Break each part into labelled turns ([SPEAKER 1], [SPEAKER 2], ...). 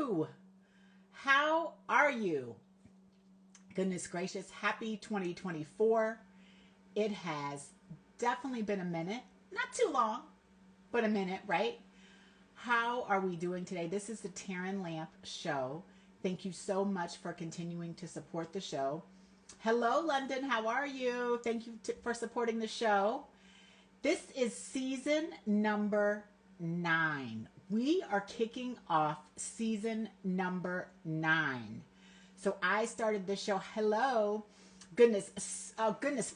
[SPEAKER 1] you? How are you? Goodness gracious, happy 2024. It has definitely been a minute. Not too long, but a minute, right? How are we doing today? This is the TERRAN Lamp Show. Thank you so much for continuing to support the show. Hello, London. How are you? Thank you for supporting the show. This is season number 9. We are kicking off season number 9. So I started this show, goodness,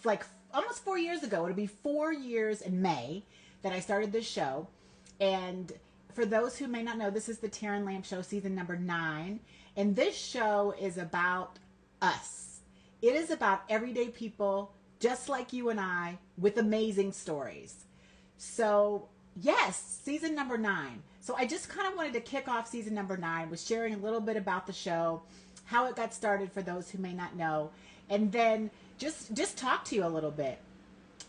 [SPEAKER 1] like almost 4 years ago. It'll be 4 years in May that I started this show. And for those who may not know, this is the TERRAN Lamp Show, season number 9. And this show is about us. It is about everyday people just like you and I with amazing stories. So yes, season number 9. So I just kind of wanted to kick off season number 9 with sharing a little bit about the show, how it got started for those who may not know, and then just talk to you a little bit.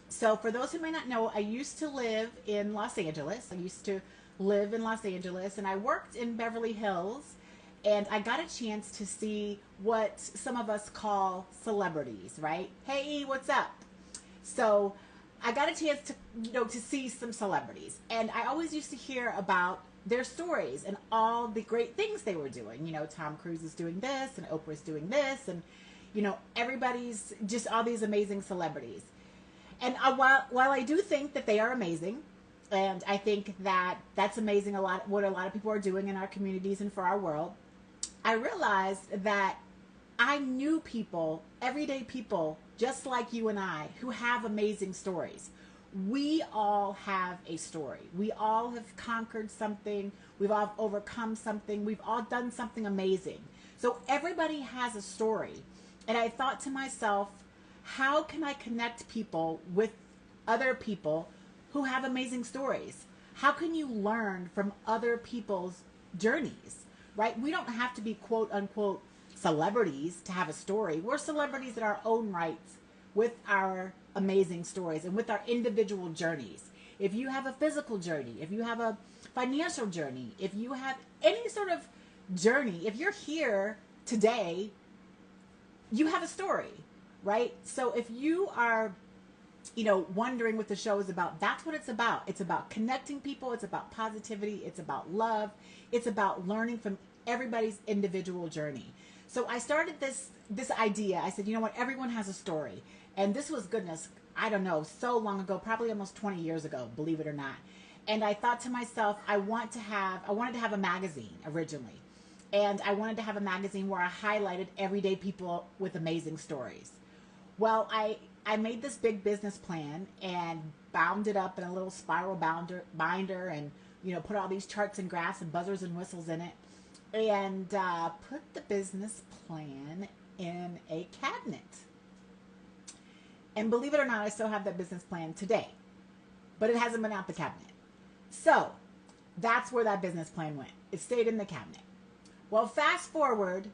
[SPEAKER 1] So for those who may not know, I used to live in Los Angeles. And I worked in Beverly Hills, and I got a chance to see what some of us call celebrities, right? Hey, what's up? So I got a chance to see some celebrities, and I always used to hear about their stories and all the great things they were doing. Tom Cruise is doing this, and Oprah's doing this, and everybody's just all these amazing celebrities. And while I do think that they are amazing, and I think that that's amazing, what a lot of people are doing in our communities and for our world, I realized that I knew people, everyday people, just like you and I, who have amazing stories. We all have a story. We all have conquered something. We've all overcome something. We've all done something amazing. So everybody has a story. And I thought to myself, how can I connect people with other people who have amazing stories? How can you learn from other people's journeys, right? We don't have to be quote unquote celebrities to have a story. We're celebrities in our own rights with our amazing stories and with our individual journeys. If you have a physical journey, if you have a financial journey, if you have any sort of journey, if you're here today, you have a story, right? So if you are wondering what the show is about, that's what it's about. It's about connecting people. It's about positivity. It's about love. It's about learning from everybody's individual journey. So I started this idea. I said, you know what? Everyone has a story. And this was, goodness, I don't know, so long ago, probably almost 20 years ago, believe it or not. And I thought to myself, I wanted to have a magazine originally. And I wanted to have a magazine where I highlighted everyday people with amazing stories. Well, I made this big business plan and bound it up in a little spiral binder and, put all these charts and graphs and buzzers and whistles in it, and put the business plan in a cabinet. And believe it or not, I still have that business plan today, but it hasn't been out the cabinet. So that's where that business plan went. It stayed in the cabinet. Well, fast forward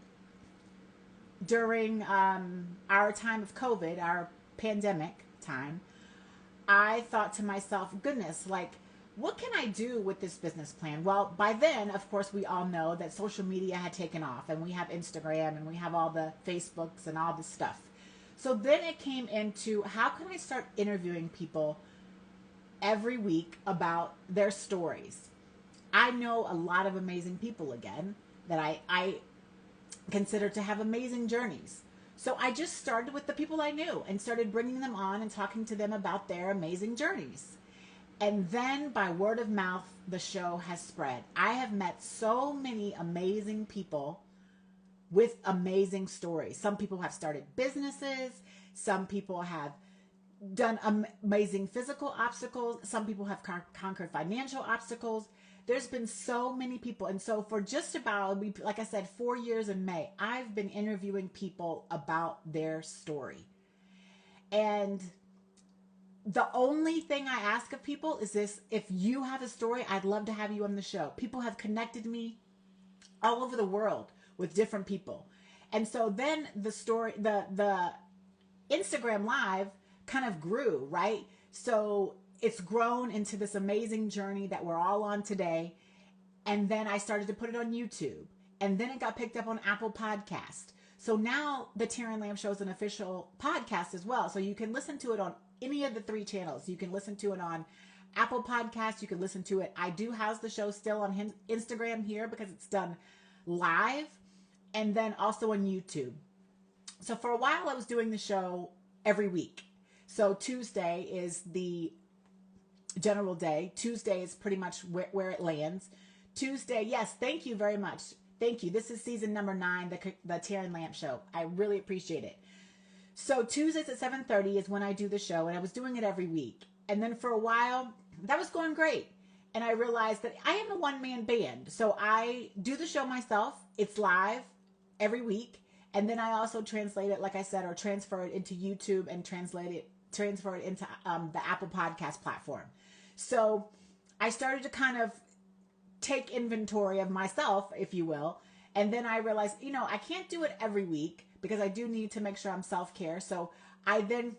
[SPEAKER 1] during our time of COVID, our pandemic time, I thought to myself, goodness, what can I do with this business plan? Well, by then, of course, we all know that social media had taken off, and we have Instagram, and we have all the Facebooks and all this stuff. So then it came into, how can I start interviewing people every week about their stories? I know a lot of amazing people, again, that I consider to have amazing journeys. So I just started with the people I knew and started bringing them on and talking to them about their amazing journeys. And then by word of mouth, the show has spread. I have met so many amazing people with amazing stories. Some people have started businesses. Some people have done amazing physical obstacles. Some people have conquered financial obstacles. There's been so many people. And so for just about, like I said, 4 years in May, I've been interviewing people about their story. And the only thing I ask of people is this: if you have a story, I'd love to have you on the show. People have connected me all over the world with different people. And so then the Instagram Live kind of grew, right? So it's grown into this amazing journey that we're all on today. And then I started to put it on YouTube. and then it got picked up on Apple Podcast. So now the Terran Lamp Show is an official podcast as well. So you can listen to it on any of the 3 channels. You can listen to it on Apple Podcasts. You can listen to it. I do house the show still on Instagram here because it's done live, and then also on YouTube. So for a while I was doing the show every week. So Tuesday is the general day. Tuesday is pretty much where it lands. Tuesday, yes, thank you very much. Thank you. This is season number 9, the Terran Lamp Show. I really appreciate it. So Tuesdays at 7:30 is when I do the show, and I was doing it every week. And then for a while, that was going great. And I realized that I am a one-man band. So I do the show myself. It's live every week. And then I also translate it, like I said, or transfer it into YouTube and transfer it into the Apple Podcast platform. So I started to kind of take inventory of myself, if you will. And then I realized, I can't do it every week because I do need to make sure I'm self-care. So I then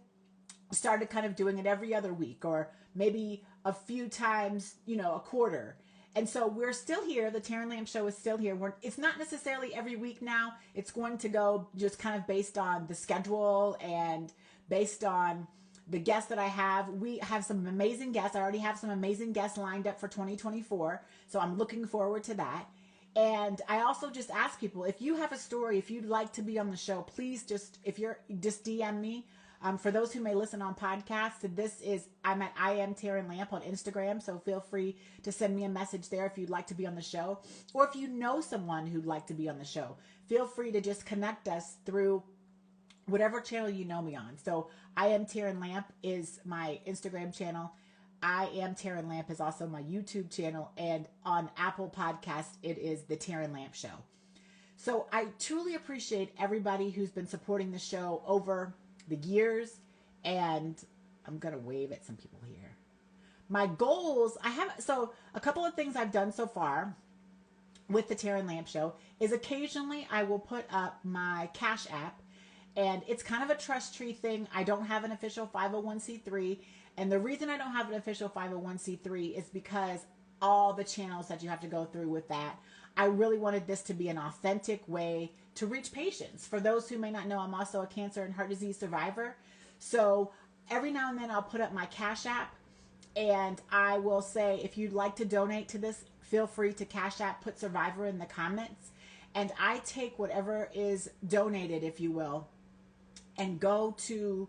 [SPEAKER 1] started kind of doing it every other week, or maybe a few times, a quarter. And so we're still here. The Terran Lamp Show is still here. It's not necessarily every week now. It's going to go just kind of based on the schedule and based on the guests that I have. We have some amazing guests. I already have some amazing guests lined up for 2024. So I'm looking forward to that. And I also just ask people, if you have a story, if you'd like to be on the show, please just DM me. For those who may listen on podcasts, I'm at I am Terran Lamp on Instagram. So feel free to send me a message there if you'd like to be on the show. Or if you know someone who'd like to be on the show, feel free to just connect us through whatever channel you know me on. So I am Terran Lamp is my Instagram channel. I am Terran Lamp is also my YouTube channel. And on Apple Podcasts, it is the Terran Lamp Show. So I truly appreciate everybody who's been supporting the show over the years. And I'm going to wave at some people here. My goals, a couple of things I've done so far with the Terran Lamp Show is occasionally I will put up my Cash App. And it's kind of a trust tree thing. I don't have an official 501c3. And the reason I don't have an official 501c3 is because all the channels that you have to go through with that. I really wanted this to be an authentic way to reach patients. For those who may not know, I'm also a cancer and heart disease survivor. So every now and then I'll put up my Cash App, and I will say, if you'd like to donate to this, feel free to Cash App, put survivor in the comments. And I take whatever is donated, if you will, and go to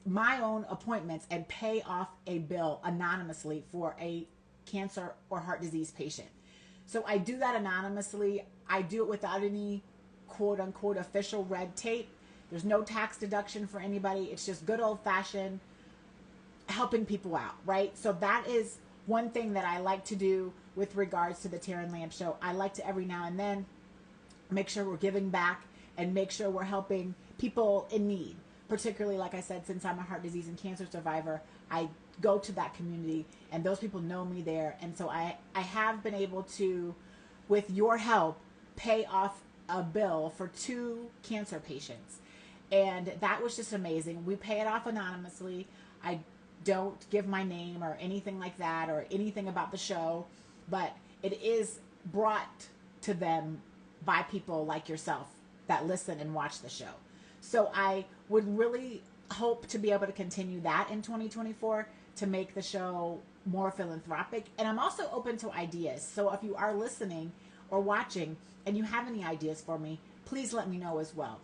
[SPEAKER 1] my own appointments and pay off a bill anonymously for a cancer or heart disease patient. So I do that anonymously. I do it without any quote unquote official red tape. There's no tax deduction for anybody. It's just good old fashioned helping people out, right? So that is one thing that I like to do with regards to the Terran Lamp Show. I like to every now and then make sure we're giving back and make sure we're helping people in need. Particularly, like I said, since I'm a heart disease and cancer survivor, I go to that community and those people know me there. And so I have been able to, with your help, pay off a bill for 2 cancer patients. And that was just amazing. We pay it off anonymously. I don't give my name or anything like that or anything about the show, but it is brought to them by people like yourself that listen and watch the show. So I would really hope to be able to continue that in 2024 to make the show more philanthropic. And I'm also open to ideas. So if you are listening or watching and you have any ideas for me, please let me know as well.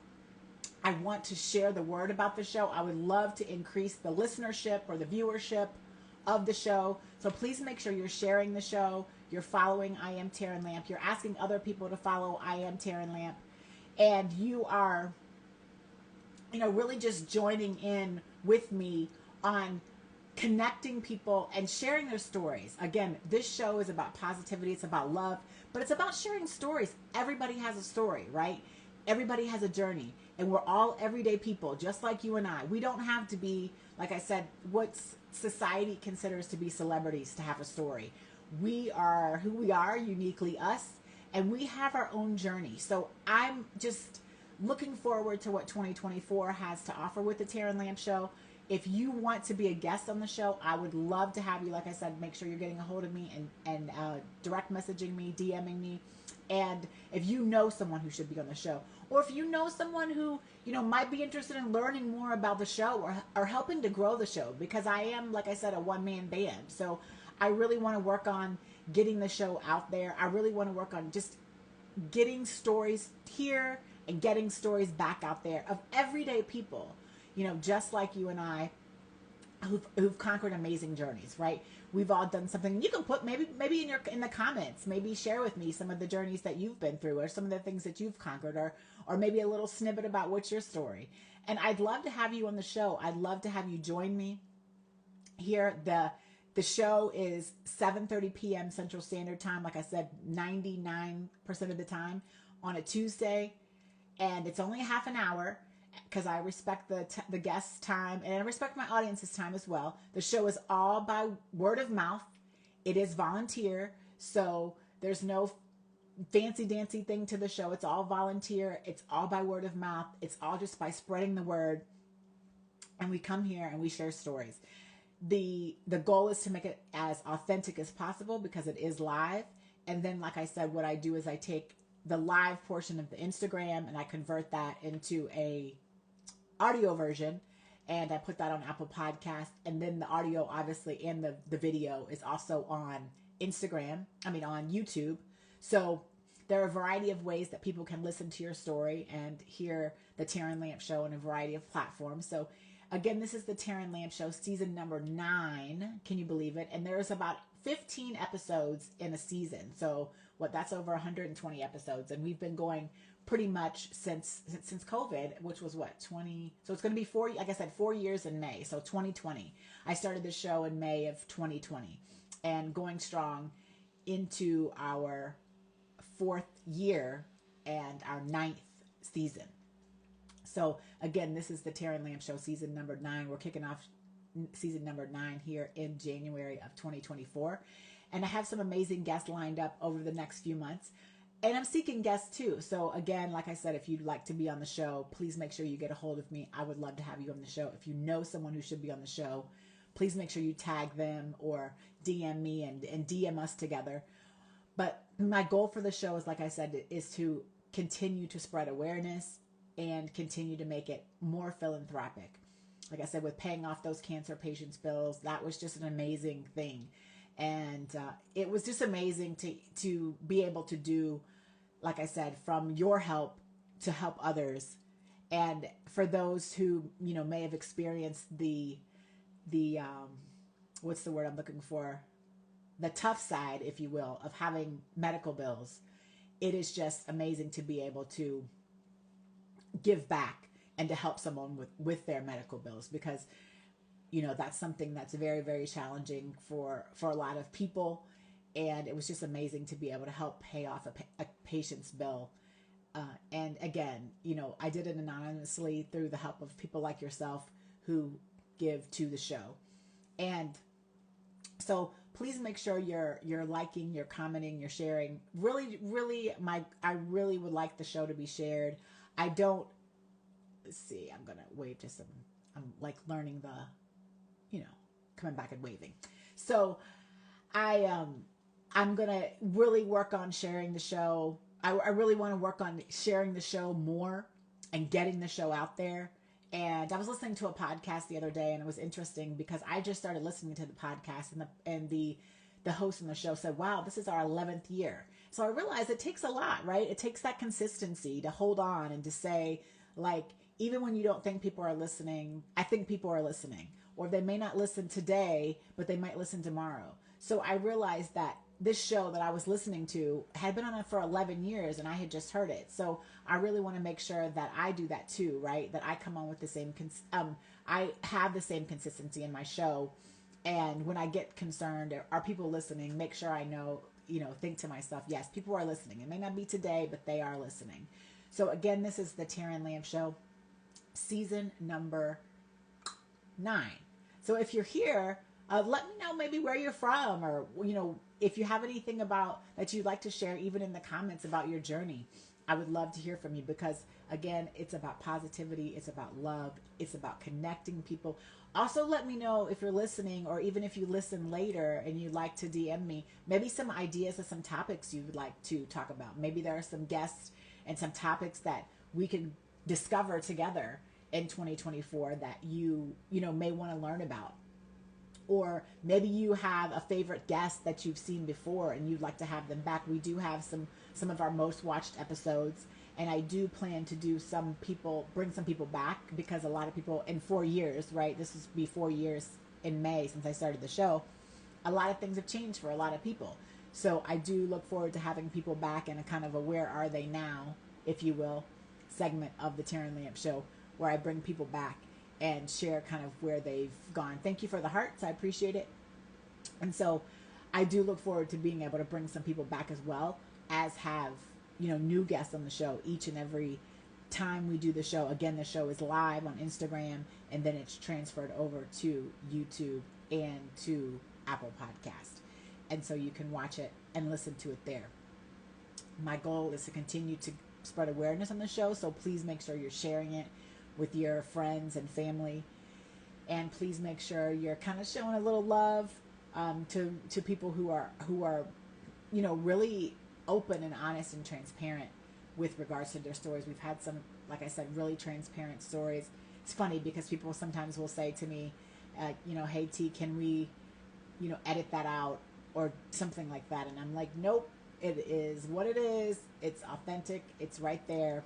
[SPEAKER 1] I want to share the word about the show. I would love to increase the listenership or the viewership of the show. So please make sure you're sharing the show. You're following I Am Terran Lamp. You're asking other people to follow I Am Terran Lamp. And you are, really just joining in with me on connecting people and sharing their stories. Again, this show is about positivity. It's about love, but it's about sharing stories. Everybody has a story, right? Everybody has a journey, and we're all everyday people, just like you and I. We don't have to be, like I said, what society considers to be celebrities to have a story. We are who we are, uniquely us, and we have our own journey. So I'm just looking forward to what 2024 has to offer with the Terran Lamp Show. If you want to be a guest on the show, I would love to have you. Like I said, make sure you're getting a hold of me and direct messaging me, DMing me. And if you know someone who should be on the show, or if you know someone who, might be interested in learning more about the show, or helping to grow the show, because I am, like I said, a one-man band. So I really want to work on getting the show out there. I really want to work on just getting stories here and getting stories back out there of everyday people, just like you and I, who've conquered amazing journeys, right? We've all done something. You can put maybe in the comments, maybe share with me some of the journeys that you've been through, or some of the things that you've conquered, or maybe a little snippet about what's your story. And I'd love to have you on the show. I'd love to have you join me here. The show is 7:30 p.m. Central Standard Time. Like I said, 99% of the time on a Tuesday, and it's only a half an hour, because I respect the guest's time, and I respect my audience's time as well. The show is all by word of mouth. It is volunteer, so there's no fancy dancy thing to the show. It's all volunteer. It's all by word of mouth. It's all just by spreading the word. And we come here and we share stories. The goal is to make it as authentic as possible, because it is live. And then, like I said, what I do is I take the live portion of the Instagram and I convert that into a audio version, and I put that on Apple Podcast. And then the audio, obviously, and the video is also on on YouTube. So there are a variety of ways that people can listen to your story and hear the TERRAN Lamp Show on a variety of platforms. So again, this is the TERRAN Lamp Show, season number 9. Can you believe it? And there's about 15 episodes in a season. So that's over 120 episodes. And we've been going pretty much since COVID, which was 20. So it's going to be 4 years in May. So 2020. I started the show in May of 2020 and going strong into our 4th year and our 9th season. So again, this is the TERRAN Lamp Show, season number 9. We're kicking off season number 9 here in January of 2024. And I have some amazing guests lined up over the next few months. And I'm seeking guests too. So again, like I said, if you'd like to be on the show, please make sure you get a hold of me. I would love to have you on the show. If you know someone who should be on the show, please make sure you tag them or DM me and DM us together. But my goal for the show is, like I said, is to continue to spread awareness and continue to make it more philanthropic. Like I said, with paying off those cancer patients' bills, that was just an amazing thing. And it was just amazing to be able to do, like I said, from your help to help others. And for those who, may have experienced the what's the word I'm looking for? The tough side, if you will, of having medical bills. It is just amazing to be able to give back and to help someone with their medical bills, because that's something that's very, very challenging for a lot of people. And it was just amazing to be able to help pay off a patient's bill. And again, I did it anonymously through the help of people like yourself who give to the show. And so please make sure you're liking, you're commenting, you're sharing. Really, really, I really would like the show to be shared. I'm gonna wave to some. I'm like learning coming back and waving. So I'm gonna really work on sharing the show. I really want to work on sharing the show more and getting the show out there. And I was listening to a podcast the other day, and it was interesting because I just started listening to the podcast, and the host on the show said, "Wow, this is our 11th year." So I realized it takes a lot, right? It takes that consistency to hold on and to say, like, even when you don't think people are listening, I think people are listening. Or they may not listen today, but they might listen tomorrow. So I realized that this show that I was listening to had been on it for 11 years, and I had just heard it. So I really want to make sure that I do that too, right? That I come on with the same, I have the same consistency in my show. And when I get concerned, are people listening? Make sure I know, think to myself, yes, people are listening. It may not be today, but they are listening. So again, this is the TERRAN Lamp Show, season number 9. So if you're here, let me know maybe where you're from, or if you have anything about that you'd like to share, even in the comments about your journey. I would love to hear from you because, again, it's about positivity, it's about love, it's about connecting people. Also, let me know if you're listening, or even if you listen later and you'd like to DM me, maybe some ideas of some topics you would like to talk about. Maybe there are some guests and some topics that we can discover together in 2024 that you know may want to learn about. Or maybe you have a favorite guest that you've seen before and you'd like to have them back. We do have some of our most watched episodes, and I do plan to do bring some people back, because a lot of people in 4 years, right? This will be 4 years in May since I started the show. A lot of things have changed for a lot of people. So I do look forward to having people back in a kind of a where are they now, if you will, segment of the TERRAN Lamp Show, where I bring people back and share kind of where they've gone. Thank you for the hearts. I appreciate it. And so I do look forward to being able to bring some people back as well, as have, new guests on the show each and every time we do the show. Again, the show is live on Instagram, and then it's transferred over to YouTube and to Apple Podcast. And so you can watch it and listen to it there. My goal is to continue to spread awareness on the show, so please make sure you're sharing it with your friends and family, and please make sure you're kind of showing a little love to people who are really open and honest and transparent with regards to their stories. We've had some, like I said, really transparent stories. It's funny because people sometimes will say to me, hey T, can we edit that out or something like that, and I'm like, nope, it is what it is. It's authentic, it's right there,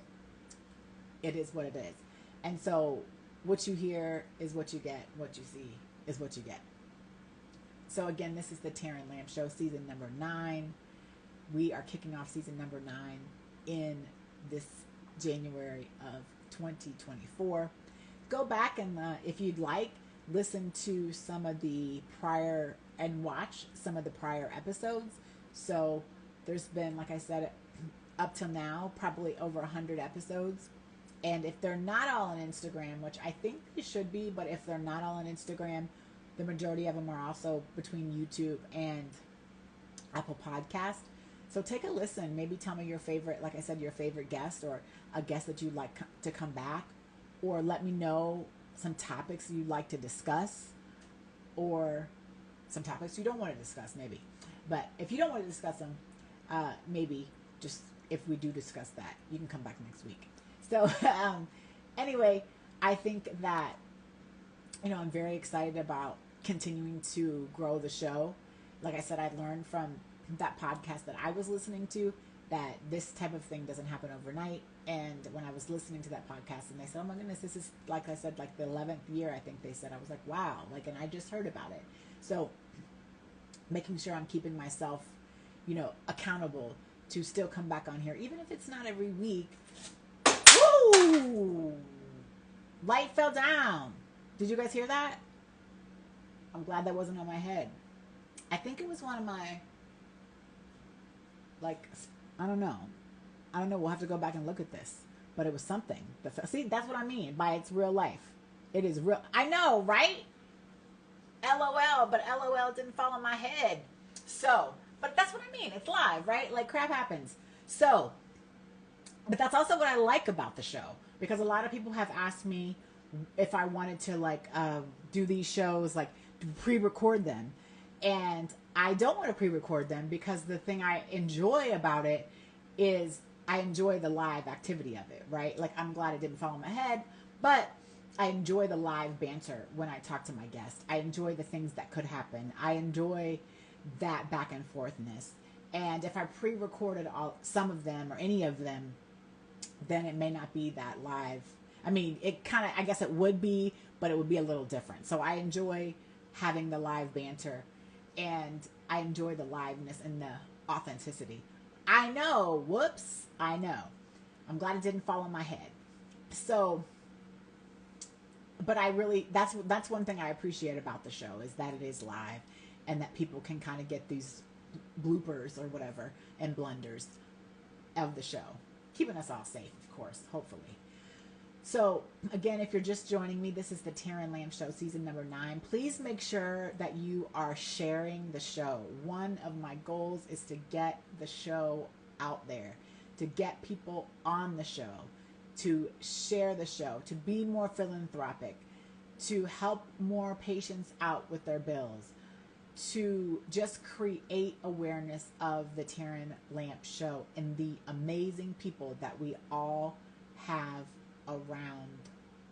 [SPEAKER 1] it is what it is. And so what you hear is what you get, what you see is what you get. So again, this is the TERRAN Lamp Show, season number 9. We are kicking off season number 9 in this January of 2024. Go back and, if you'd like, listen to some of the prior and watch some of the prior episodes. So there's been, like I said, up till now, probably over 100 episodes. And if they're not all on Instagram, which I think they should be, but if they're not all on Instagram, the majority of them are also between YouTube and Apple Podcast. So take a listen. Maybe tell me your favorite, like I said, your favorite guest, or a guest that you'd like to come back, or let me know some topics you'd like to discuss, or some topics you don't want to discuss, maybe. But if you don't want to discuss them, maybe just if we do discuss that, you can come back next week. So anyway, I think that, I'm very excited about continuing to grow the show. Like I said, I learned from that podcast that I was listening to that this type of thing doesn't happen overnight. And when I was listening to that podcast and they said, oh my goodness, this is, like I said, like the 11th year, I think they said, I was like, wow, and I just heard about it. So making sure I'm keeping myself, accountable to still come back on here, even if it's not every week. Woo! Light fell down. Did you guys hear that? I'm glad that wasn't on my head. I think it was one of my, I don't know. We'll have to go back and look at this. But it was something. See, that's what I mean by it's real life. It is real. I know, right? LOL, but LOL didn't fall on my head. So, but that's what I mean. It's live, right? Like crap happens. So, but that's also what I like about the show, because a lot of people have asked me if I wanted to do these shows, pre-record them. And I don't want to pre-record them, because the thing I enjoy about it is I enjoy the live activity of it, right? I'm glad it didn't fall on my head, but I enjoy the live banter when I talk to my guest. I enjoy the things that could happen. I enjoy that back and forthness. And if I pre-recorded some of them or any of them, then it may not be that live. I mean, I guess it would be, but it would be a little different. So I enjoy having the live banter, and I enjoy the liveness and the authenticity. I know. Whoops. I know. I'm glad it didn't fall on my head. So, but that's one thing I appreciate about the show, is that it is live, and that people can kind of get these bloopers or whatever and blunders of the show, keeping us all safe, of course, hopefully. So again, if you're just joining me, this is the TERRAN Lamp Show, season number 9. Please make sure that you are sharing the show. One of my goals is to get the show out there, to get people on the show, to share the show, to be more philanthropic, to help more patients out with their bills, to just create awareness of the TERRAN Lamp Show and the amazing people that we all have around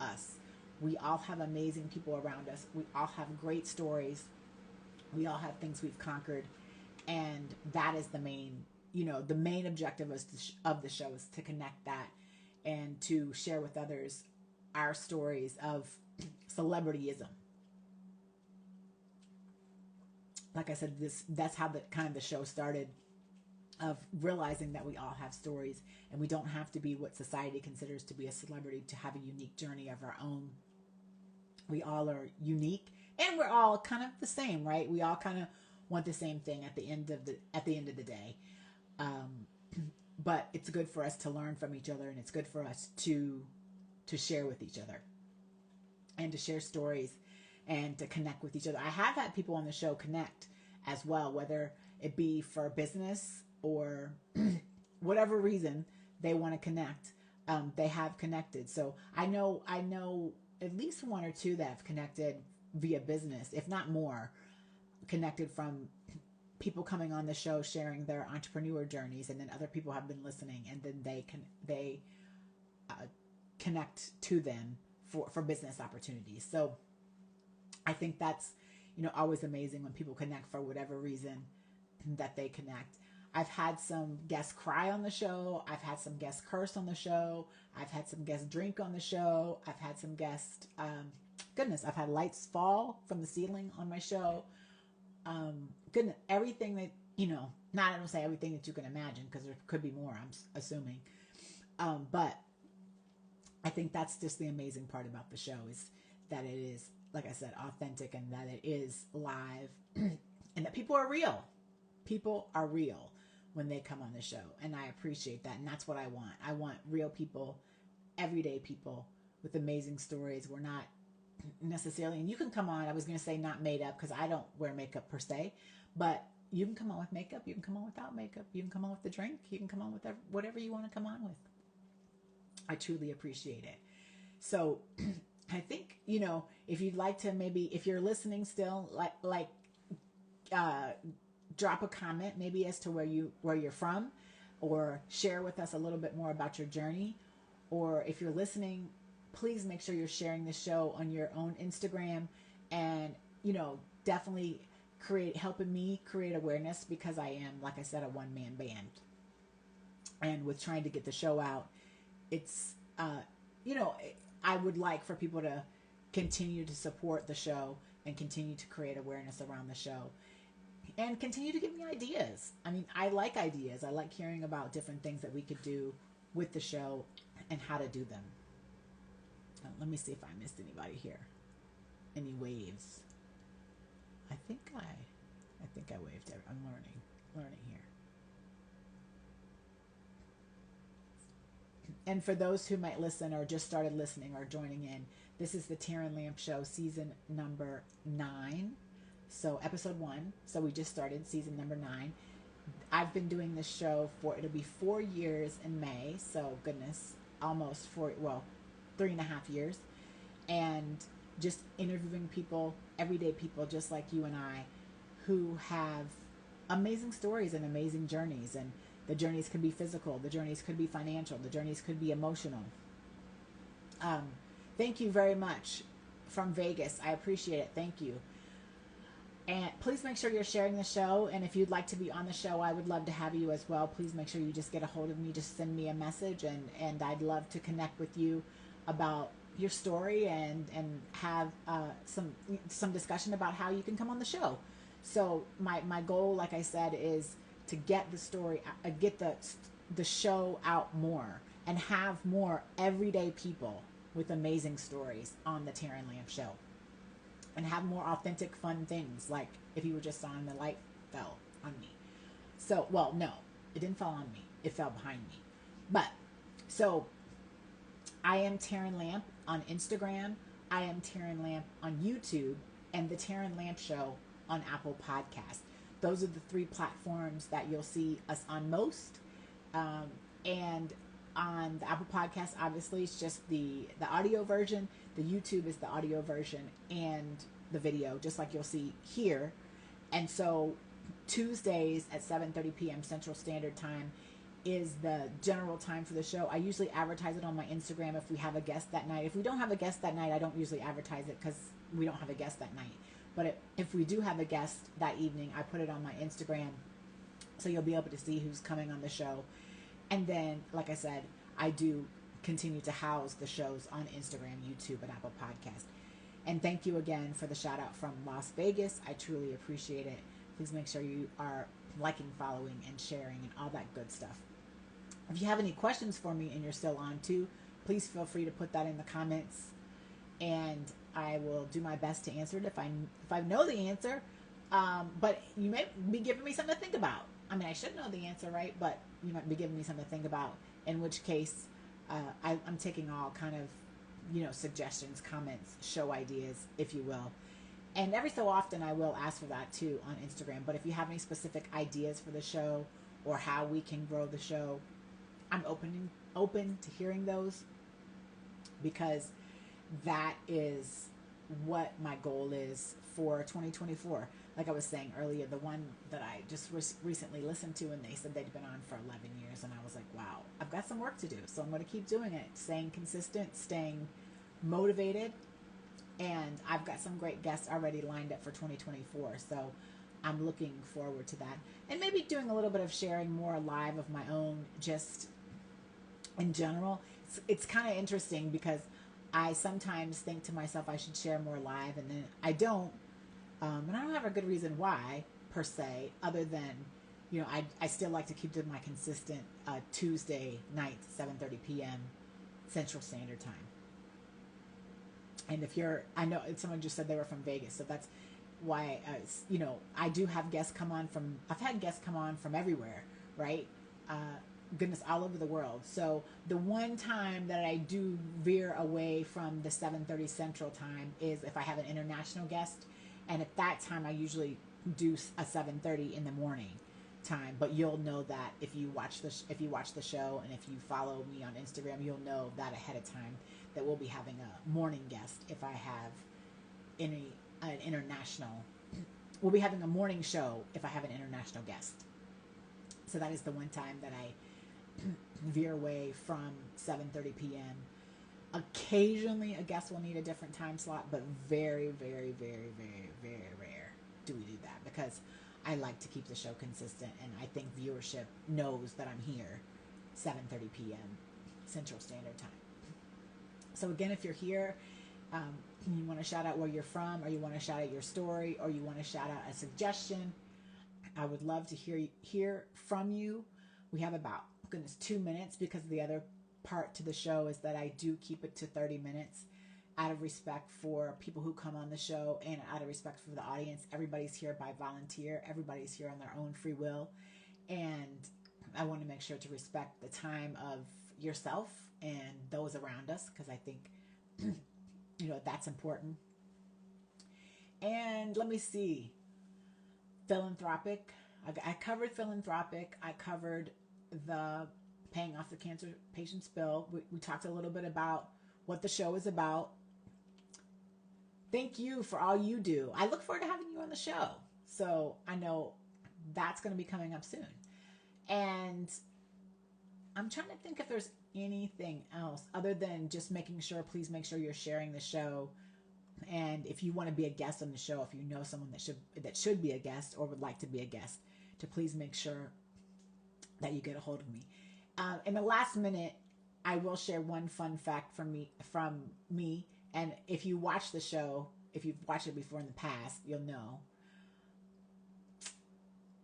[SPEAKER 1] us. We all have amazing people around us. We all have great stories. We all have things we've conquered. And that is the main, the main objective of the show is to connect that and to share with others our stories of celebrityism. Like I said, that's how the show started, of realizing that we all have stories and we don't have to be what society considers to be a celebrity to have a unique journey of our own. We all are unique and we're all kind of the same, right? We all kind of want the same thing at the end of the day. But it's good for us to learn from each other, and it's good for us to share with each other and to share stories and to connect with each other. I have had people on the show connect as well, whether it be for business or whatever reason they want to connect. They have connected. So I know at least one or two that have connected via business, if not more, connected from people coming on the show sharing their entrepreneur journeys, and then other people have been listening, and then they connect to them for business opportunities. So I think that's always amazing when people connect for whatever reason that they connect. I've had some guests cry on the show. I've had some guests curse on the show. I've had some guests drink on the show. I've had some guests, I've had lights fall from the ceiling on my show. Goodness, everything that, I don't say everything that you can imagine, because there could be more, I'm assuming. But I think that's just the amazing part about the show, is that it is, like I said, authentic, and that it is live and that people are real. People are real when they come on the show. And I appreciate that. And that's what I want. I want real people, everyday people with amazing stories. We're not necessarily, and you can come on, I was going to say not made up, because I don't wear makeup per se, but you can come on with makeup, you can come on without makeup, you can come on with the drink, you can come on with whatever you want to come on with. I truly appreciate it. So I think, if you'd like to, maybe if you're listening still, drop a comment maybe as to where you're from, or share with us a little bit more about your journey. Or if you're listening, please make sure you're sharing the show on your own Instagram, and, definitely helping me create awareness, because I am, like I said, a one-man band. And with trying to get the show out, it's, I would like for people to continue to support the show and continue to create awareness around the show and continue to give me ideas. I mean, I like ideas. I like hearing about different things that we could do with the show and how to do them. Let me see if I missed anybody here. Any waves? I think I waved. I'm learning here. And for those who might listen or just started listening or joining in, this is the TERRAN Lamp Show, season number 9. So episode 1. So we just started season number 9. I've been doing this show it'll be 4 years in May. So goodness, almost 3.5 years. And just interviewing people, everyday people just like you and I, who have amazing stories and amazing journeys. And the journeys could be physical, the journeys could be financial, the journeys could be emotional. Thank you very much from Vegas. I appreciate it. Thank you. And please make sure you're sharing the show. And if you'd like to be on the show, I would love to have you as well. Please make sure you just get a hold of me. Just send me a message, and I'd love to connect with you about your story and have some discussion about how you can come on the show. So my goal, like I said, is to get the story, get the show out more, and have more everyday people with amazing stories on the TERRAN Lamp Show, and have more authentic, fun things, like if you were just on the light fell on me. So, well, no, it didn't fall on me. It fell behind me. But, so, I am TERRAN Lamp on Instagram. I am TERRAN Lamp on YouTube, and the TERRAN Lamp Show on Apple Podcasts. Those are the 3 platforms that you'll see us on most. And on the Apple Podcast, obviously, it's just the audio version. The YouTube is the audio version and the video, just like you'll see here. And so Tuesdays at 7:30 p.m. Central Standard Time is the general time for the show. I usually advertise it on my Instagram if we have a guest that night. If we don't have a guest that night, I don't usually advertise it because we don't have a guest that night. But if we do have a guest that evening, I put it on my Instagram, so you'll be able to see who's coming on the show. And then, like I said, I do continue to house the shows on Instagram, YouTube, and Apple Podcast. And thank you again for the shout out from Las Vegas. I truly appreciate it. Please make sure you are liking, following, and sharing, and all that good stuff. If you have any questions for me and you're still on too, please feel free to put that in the comments, and I will do my best to answer it if I know the answer. But you may be giving me something to think about. I mean, I should know the answer, right? But you might be giving me something to think about, in which case I'm taking all kind of, suggestions, comments, show ideas, if you will. And every so often I will ask for that too on Instagram. But if you have any specific ideas for the show or how we can grow the show, I'm open to hearing those, because that is what my goal is for 2024. Like I was saying earlier, the one that I just recently listened to, and they said they'd been on for 11 years, and I was like, wow, I've got some work to do. So I'm going to keep doing it, staying consistent, staying motivated, and I've got some great guests already lined up for 2024. So I'm looking forward to that, and maybe doing a little bit of sharing more live of my own, just in general. It's kind of interesting because I sometimes think to myself I should share more live, and then I don't. And I don't have a good reason why, per se, other than, I still like to keep to my consistent Tuesday night, 7:30 p.m. Central Standard Time. And I know someone just said they were from Vegas, so that's why, I do have guests come on I've had guests come on from everywhere, right? Goodness, all over the world. So the one time that I do veer away from the 7:30 Central Time is if I have an international guest. And at that time, I usually do a 7:30 in the morning time. But you'll know that if you watch the show, and if you follow me on Instagram, you'll know that ahead of time that we'll be having a morning guest. If I have an international, we'll be having a morning show if I have an international guest. So that is the one time that I veer away from 7:30 p.m. Occasionally, a guest will need a different time slot, but very, very, very, very, very rare do we do that, because I like to keep the show consistent, and I think viewership knows that I'm here 7:30 p.m. Central Standard Time. So again, if you're here, you want to shout out where you're from, or you want to shout out your story, or you want to shout out a suggestion, I would love to hear from you. We have about 2 minutes, because the other part to the show is that I do keep it to 30 minutes out of respect for people who come on the show, and out of respect for the audience. Everybody's here by volunteer. Everybody's here on their own free will. And I want to make sure to respect the time of yourself and those around us, because I think, that's important. And let me see. Philanthropic. I covered philanthropic. I covered the paying off the cancer patient's bill. We talked a little bit about what the show is about. Thank you for all you do. I look forward to having you on the show. So I know that's going to be coming up soon. And I'm trying to think if there's anything else other than just please make sure you're sharing the show. And if you want to be a guest on the show, if you know someone that should be a guest or would like to be a guest, to please make sure that you get a hold of me. In the last minute, I will share one fun fact from me. And if you watch the show, if you've watched it before in the past, you'll know.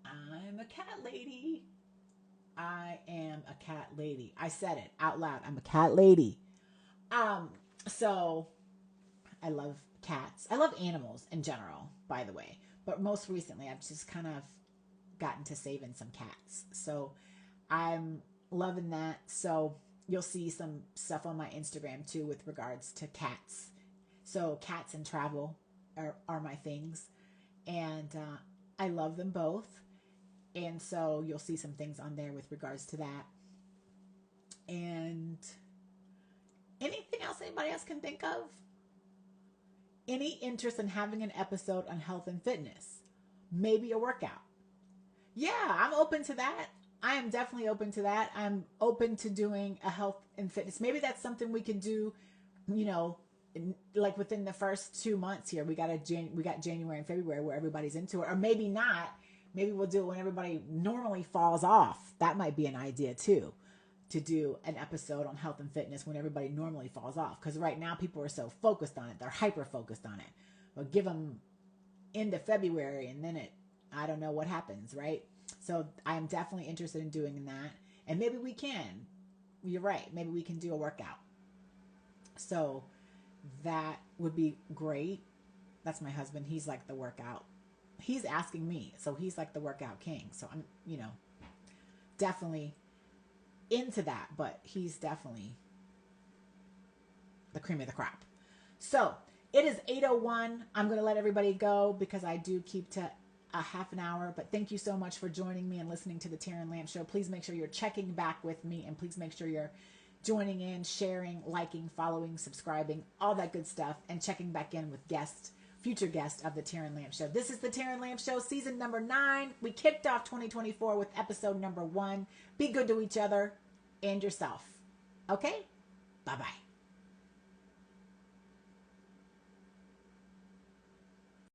[SPEAKER 1] I'm a cat lady. I am a cat lady. I said it out loud. I'm a cat lady. So I love cats. I love animals in general, by the way. But most recently, I've just kind of gotten to saving some cats. So I'm loving that. So you'll see some stuff on my Instagram too with regards to cats. So cats and travel are my things. And I love them both. And so you'll see some things on there with regards to that. And anything else anybody else can think of? Any interest in having an episode on health and fitness? Maybe a workout. Yeah, I'm open to that. I am definitely open to that. I'm open to doing a health and fitness. Maybe that's something we could do, like within the first 2 months here. We got January and February where everybody's into it. Or maybe not. Maybe we'll do it when everybody normally falls off. That might be an idea too, to do an episode on health and fitness when everybody normally falls off. Because right now people are so focused on it. They're hyper focused on it. But give them into February and then I don't know what happens, right? So I'm definitely interested in doing that. And maybe we can. You're right. Maybe we can do a workout. So that would be great. That's my husband. He's like the workout. He's asking me. So he's like the workout king. So I'm, definitely into that. But he's definitely the cream of the crop. So it is 8:01. I'm going to let everybody go because I do keep to a half an hour, but thank you so much for joining me and listening to the TERRAN Lamp Show. Please make sure you're checking back with me, and please make sure you're joining in, sharing, liking, following, subscribing, all that good stuff, and checking back in with future guests of the TERRAN Lamp Show. This is the TERRAN Lamp Show, season number 9. We kicked off 2024 with episode number 1. Be good to each other and yourself. Okay? Bye-bye.